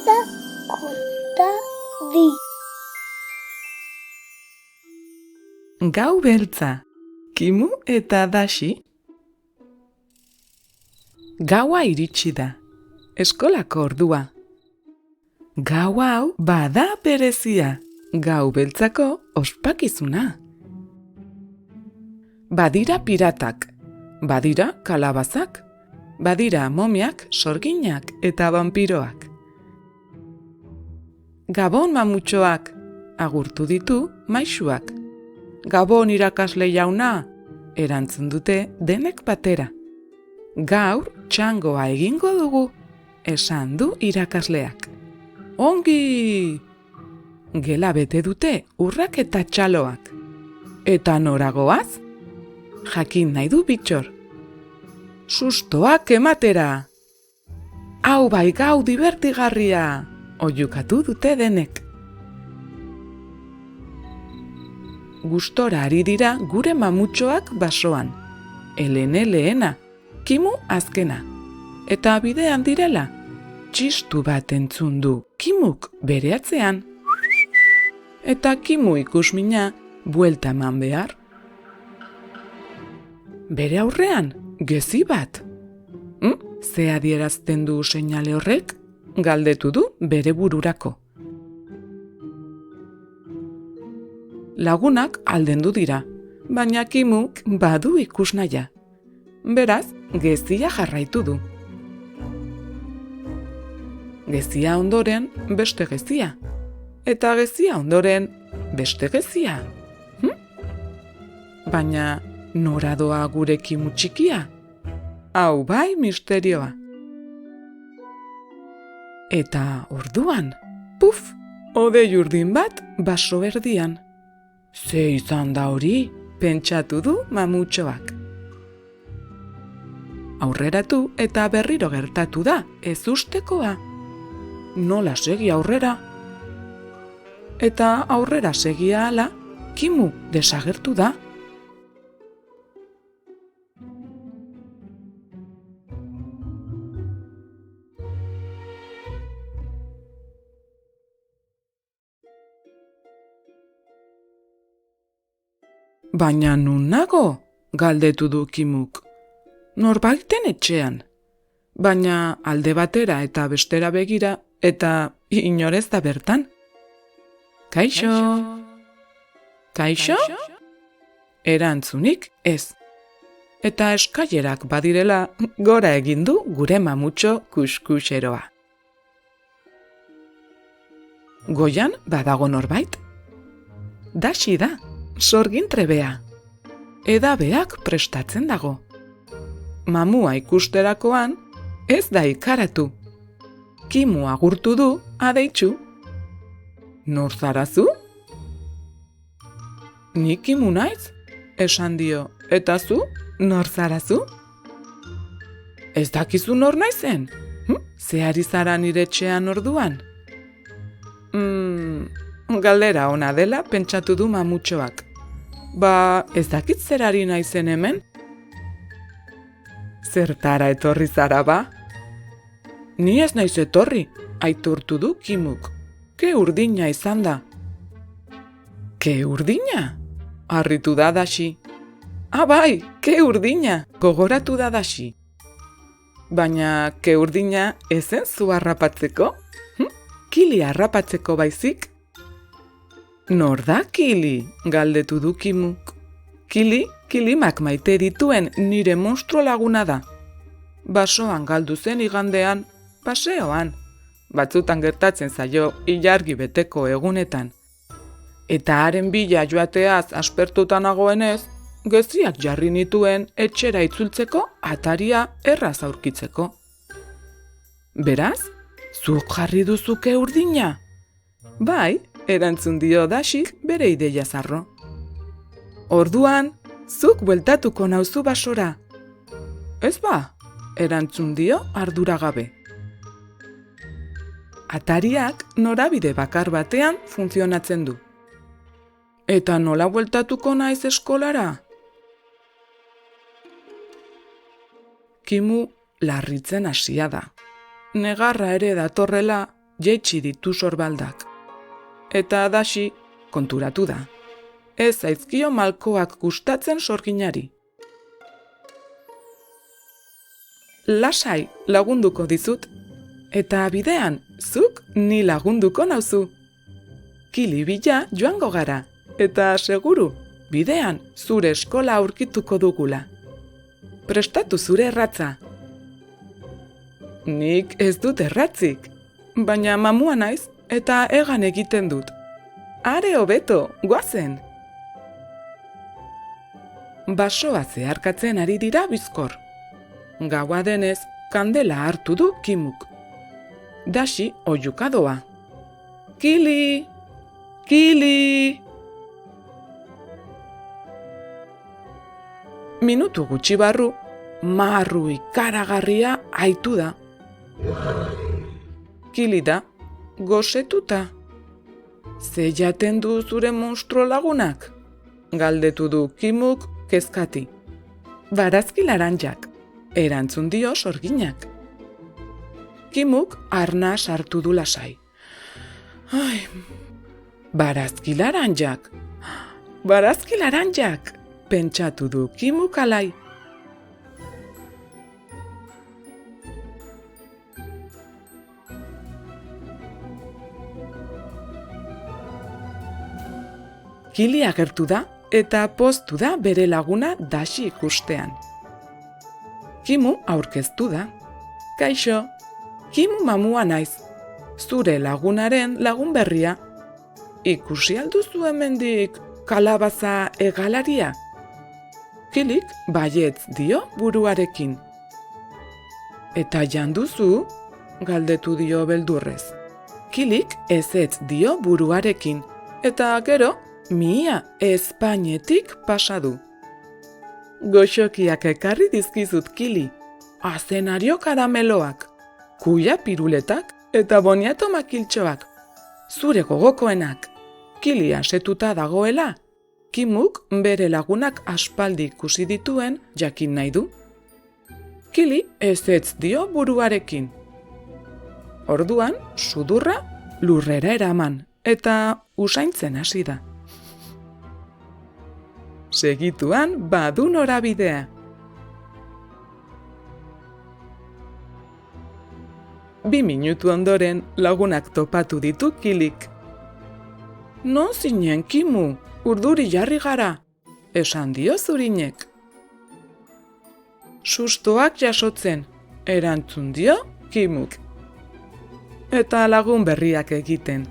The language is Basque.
eta konta di. Gau beltza, Kimu eta Dashi. Gaua iritsi da, eskolako ordua. Gau hau bada berezia, gau beltzako ospakizuna. Badira piratak, badira kalabazak, badira momiak, sorginak eta vampiroak. Gabon mamutxoak, agurtu ditu maisuak. Gabon irakasle jauna, erantzun dute denek batera. Gaur txangoa egingo dugu, esan du irakasleak. Ongi! Gela bete dute urrak eta txaloak. Eta noragoaz? Jakin nahi du bitxor. Sustoak ematera! Hau bai gau divertigarria! Oiukatu dute denek. Gustora ari dira gure mamutxoak basoan. Elene lehena, Kimu azkena. Eta bidean direla, txistu bat entzun du Kimuk bere atzean. Eta Kimu ikusmina buelta eman behar. Bere aurrean, gezi bat. Ze adierazten du seinale horrek? Galdetu du bere bururako. Lagunak aldendu dira, baina Kimuk badu ikusnaia. Beraz, gezia jarraitu du. Gezia ondoren beste gezia. Eta gezia ondoren beste gezia. Baina nora doa gure Kimu txikia? Hau bai misterioa. Eta orduan, puf, hodei urdin bat baso erdian. Ze izan da hori, pentsatu du mamutxoak. Aurreratu eta berriro gertatu da, ez ustekoa. Nola segi aurrera? Eta aurrera segia ala, Kimu desagertu da. Baina nun nago? Galdetu du Kimuk. Norbaiten etxean. Baina alde batera eta bestera begira eta inorez da bertan. Kaixo? Kaixo? Erantzunik ez. Eta eskailerak badirela gora egin du gure mamutxo kuskuseroa. Goian badago norbait? Dashi da. Sorgin trebea. Edabeak prestatzen dago. Mamua ikusterakoan ez da ikaratu. Kimu agurtu du adeitsu. Nor zarazu? Ni Kimu naiz? Esan dio. Eta zu? Nor zarazu? Ez dakizu nor naizen? Ze ari zara nire etxean orduan? Galdera ona dela pentsatu du mamutxoak. Ba, ez dakit zerari naizen hemen? Zertara etorri zara ba? Ni ez naiz etorri, aitortu du Kimuk. Ke urdina izan da. Ke urdina? Harritu da Dashi. Bai, ke urdina, gogoratu da Dashi. Baina ke urdina ezen zu harrapatzeko? Kili harrapatzeko baizik? Nor da Kili? Galdetu du Kimuk. Kili, kilimak maite dituen nire monstruo laguna da. Basoan galdu zen igandean, paseoan. Batzutan gertatzen zaio ilargi beteko egunetan. Eta haren bila joateaz aspertuta nagoenez, geziak jarri nituen etxera itzultzeko ataria erraz aurkitzeko. Beraz, zuk jarri duzuke urdina? Bai, erantzun dio Dashik bere ideia zarro. Orduan, zuk bueltatuko nauzu basora. Ez ba, erantzun dio arduragabe. Atariak norabide bakar batean funtzionatzen du. Eta nola bueltatuko naiz eskolara? Kimu larritzen hasia da. Negarra ere datorrela jeitsi ditu sorbaldak. Eta Daxi konturatu da. Ez zaizkio malkoak gustatzen sorginari. Lasai lagunduko dizut, eta bidean zuk ni lagunduko nauzu. Kili bila joango gara, eta seguru bidean zure eskola aurkituko dugula. Prestatu zure erratza. Nik ez dut erratzik, baina mamua naiz eta egan egiten dut. Are hobeto, goazen! Basoa zeharkatzen ari dira bizkor. Gaua denez, kandela hartu du Kimuk. Daxi oihuka doa. Kili! Kili! Minutu gutxi barru, marru ikaragarria aitu da. Kili da, gosetuta. Ze jaten du zure monstruo lagunak? Galdetu du Kimuk kezkati. Barazki laranjak, erantzun dio sorginak. Kimuk arnas hartu du lasai. Ai, barazki laranjak, barazki laranjak, pentsatu du Kimuk alai. Kili agertu da eta poztu da bere laguna Daxi ikustean. Kimu aurkeztu da. Kaixo, Kimu mamua naiz, zure lagunaren lagun berria. Ikusi alduzu hemendik kalabaza hegalaria? Kilik baietz dio buruarekin. Eta janduzu? Galdetu dio beldurrez. Kilik ezetz dio buruarekin, eta gero mihia Espainetik pasadu. Goxokiak ekarri dizkizut, Kili. Azenario karameloak, kuia piruletak eta boniato makiltxoak. Zure gogokoenak. Kili asetuta dagoela, Kimuk bere lagunak aspaldi ikusi dituen jakin nahi du. Kili ezetz dio buruarekin. Orduan, sudurra lurrera eraman eta usaintzen hasi da. Segituan badu norabidea. Bi minutu ondoren lagunak topatu ditu Kilik. Non zinen, Kimu, urduri jarri gara, esan dio zurinek. Sustoak jasotzen, erantzun dio Kimuk. Eta lagun berriak egiten.